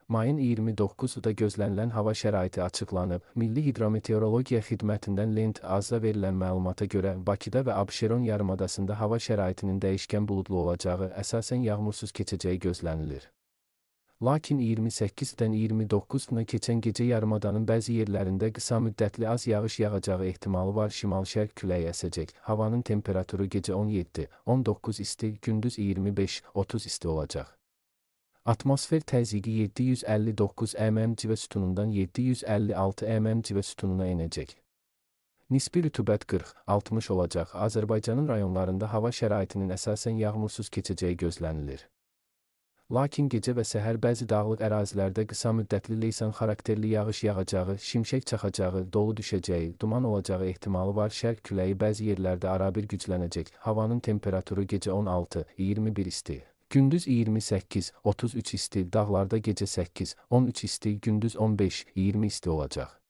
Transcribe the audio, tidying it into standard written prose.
Mayın 29-da gözlənilən hava şəraiti açıqlanıb. Milli Hidrometeorologiya Xidmətindən Lent AZ-a verilən məlumata görə Bakıda və Abşeron yarımadasında hava şəraitinin dəyişkən buludlu olacağı, əsasən yağmursuz keçəcəyi gözlənilir. Lakin 28-dən 29-na keçən gecə yarımadanın bəzi yerlərində qısa müddətli az yağış yağacağı ehtimalı var. Şimal-şərq küləyi əsəcək. Havanın temperaturu gecə 17-19 isti, gündüz 25-30 isti olacaq. Atmosfer təzyiqi 759 mm civə sütunundan 756 mm civə sütununa enəcək. Nisbi rütubət 40-60 olacaq. Azərbaycanın rayonlarında hava şəraitinin əsasən yağmursuz keçəcəyi gözlənilir. Lakin gecə və səhər bəzi dağlıq ərazilərdə qısa müddətli leysan xarakterli yağış yağacağı, şimşək çaxacağı, dolu düşəcəyi, duman olacağı ehtimalı var. Şərq küləyi bəzi yerlərdə arabir güclənəcək. Havanın temperaturu gecə 16-21 isti. Gündüz 28-33 isti, dağlarda gecə 8-13 isti, gündüz 15-20 isti olacaq.